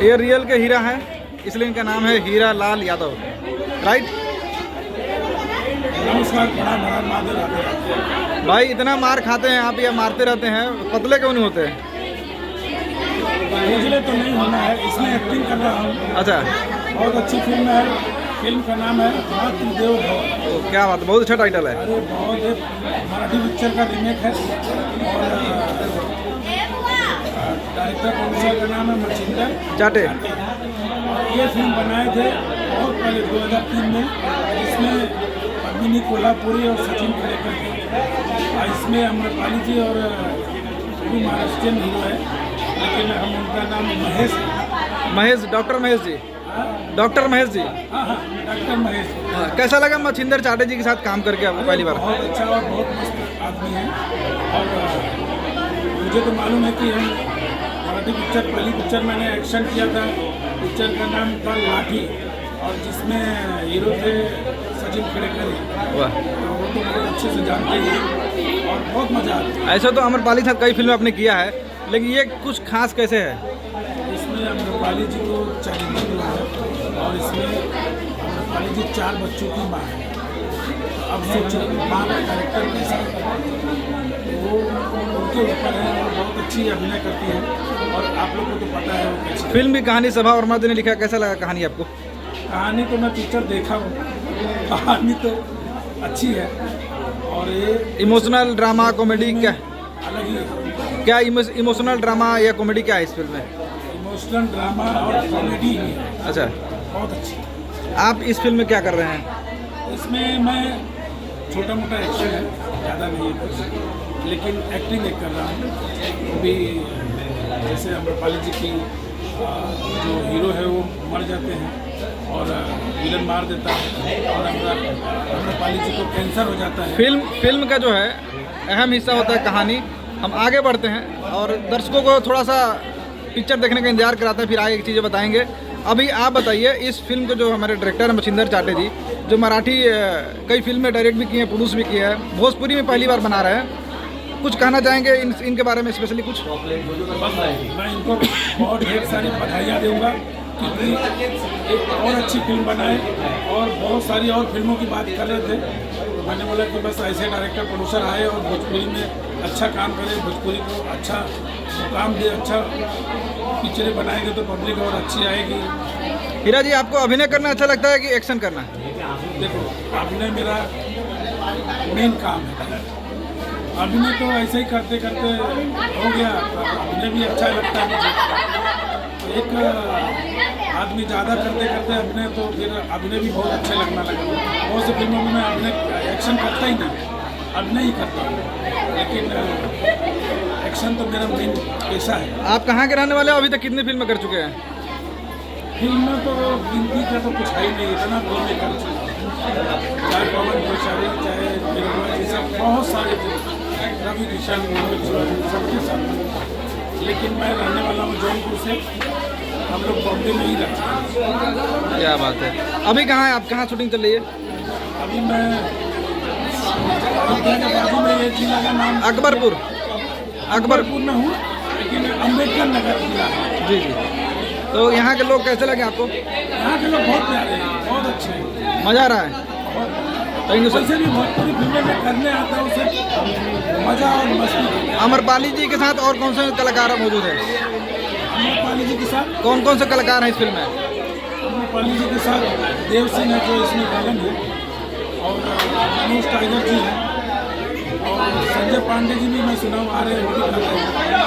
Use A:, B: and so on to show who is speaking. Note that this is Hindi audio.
A: ये रियल के हीरा है, इसलिए इनका नाम है हीरा लाल यादव, राइट? भाई इतना मार खाते हैं आप या मारते रहते हैं, पतले क्यों नहीं होते?
B: तो नहीं होना है, इसमें एक्टिंग कर रहा हूँ।
A: अच्छा,
B: बहुत अच्छी फिल्म है। फिल्म का नाम है मातृदेवो भव।
A: क्या बात, बहुत अच्छा टाइटल है।
B: अरे बहुत मराठी पिक्चर का रीमेक है और डायरेक्टर प्रोड्यूसर का नाम है मचिंदर
A: चाटे।
B: ये फिल्म बनाए थे बहुत पहले 2003 में, इसमें पद्मिनी कोल्हापुरी और सचिन खेड़ेकर थे। इसमें अम्रपाली जी और महाराष्ट्रियन हीरो है, लेकिन हम उनका नाम महेश,
A: डॉक्टर महेश जी, डॉक्टर महेश जी।
B: हाँ, डॉक्टर महेश।
A: कैसा लगा मच्छिंदर चाटे जी के साथ काम करके आपको पहली बार?
B: बहुत अच्छा और बहुत मस्त आदमी है। और मुझे तो मालूम है कि हम मराठी पिक्चर, पहली पिक्चर मैंने एक्शन किया था, पिक्चर का नाम था लाठी, और जिसमें हीरो थे सचिन खेड़ेकर।
A: वाह,
B: तो वो तो बहुत अच्छे से जानते हैं और बहुत मज़ा आता है।
A: ऐसा तो अमरपाली के साथ कई फिल्में आपने किया है, लेकिन ये कुछ खास कैसे है?
B: इसमें अम्रपाली जी को चैलेंजिंग रोल है और इसमें अम्रपाली जी 4 बच्चों की माँ है। तो अब सोचो माँ का कैरेक्टर कैसा है, वो उनके ऊपर है और बहुत अच्छी अभिनय करती है और आप लोगों को तो पता है वो कैसी।
A: फिल्म की कहानी सभा वर्मा जी ने लिखा, कैसा लगा कहानी आपको?
B: कहानी तो मैं पिक्चर देखा हूँ, कहानी तो अच्छी है और ये
A: इमोशनल ड्रामा कॉमेडी क्या
B: अलग ही है।
A: क्या इमोशनल ड्रामा या कॉमेडी क्या है इस फिल्म में?
B: इमोशनल ड्रामा और कॉमेडी ही है।
A: अच्छा,
B: बहुत अच्छी।
A: आप इस फिल्म में क्या कर रहे हैं?
B: इसमें मैं छोटा मोटा एक्शन है, ज़्यादा नहीं है कुछ, लेकिन एक्टिंग एक कर रहा हूँ। वो भी जैसे अम्रपाली जी की जो हीरो है वो मर जाते हैं और विलन मार देता है और अम्रपाली जी को कैंसर हो जाता है।
A: फिल्म का जो है अहम हिस्सा होता है कहानी। हम आगे बढ़ते हैं और दर्शकों को थोड़ा सा पिक्चर देखने का इंतजार कराते हैं, फिर आगे की चीज़ें बताएंगे। अभी आप बताइए, इस फिल्म के जो हमारे डायरेक्टर हैं मच्छिंदर चाटे जी, जो मराठी कई फिल्में डायरेक्ट भी की हैं, प्रोड्यूस भी किया है, भोजपुरी में पहली बार बना रहे हैं, कुछ कहना चाहेंगे इनके बारे में स्पेशली कुछ?
B: मैं इनको बहुत ढेर सारी बधाइयाँ दूँगा क्योंकि एक और अच्छी फिल्म बनाए और बहुत सारी और फिल्मों की बात कर रहे थे, तो मैंने बोला कि बस ऐसे डायरेक्टर प्रोड्यूसर आए और भोजपुरी में अच्छा काम करें, भोजपुरी को अच्छा मुकाम दे, अच्छा पिक्चरें बनाएंगे तो पब्लिक और अच्छी आएगी।
A: हीरा जी, आपको अभिनय करना अच्छा लगता है कि एक्शन करना?
B: देखो, अभिनय मेरा मेन काम है। अभिनय तो ऐसे ही करते करते हो गया, अभिनय भी अच्छा लगता है मुझे। एक आदमी ज़्यादा करते करते अभिनय, तो फिर अभिनय भी बहुत अच्छा लगना लगा। बहुत सी फिल्मों में मैं अभिनय एक्शन करता ही नहीं, अभिनय ही करता हूँ, लेकिन एक्शन तो मेरा मेन पेशा है।
A: आप कहाँ के रहने वाले हो? अभी तक कितनी फिल्में कर चुके हैं?
B: फिल्म में तो गिनती का तो कुछ है ही नहीं, इतना फिल्में कर चुका, चाहे पवन कोश्यारी, चाहे ये सब बहुत सारे रवि किशन, सबके साथ। लेकिन मैं रहने वाला हूँ जौनपुर से, हम लोग बॉम्बे में ही रहते हैं।
A: क्या बात है। अभी कहाँ है आप? कहाँ शूटिंग चल रही है?
B: अभी मैं बाजू में ये जिला का नाम
A: अकबरपुर
B: में हूँ, लेकिन अम्बेडकर नगर जिला है।
A: जी जी। तो यहाँ के लोग कैसे लगे आपको?
B: यहाँ के लोग बहुत प्यारे हैं, बहुत अच्छे हैं,
A: मज़ा आ रहा है। Thank you sir.
B: वैसे भी भोजपुरी फिल्में में करने आता है उसे मज़ा और मस्ती।
A: अमरपाली जी के साथ और कौन से कलाकार मौजूद हैं?
B: अमरपाली जी के साथ
A: कौन कौन से कलाकार हैं इस फिल्म में?
B: अमरपाली जी के साथ देव सिंह है जो इसमें विलन है, और मनोज टाइगर जी हैं, और संजय पांडे जी भी मैं सुना आ रहे हैं, वो भी कर रहे हैं।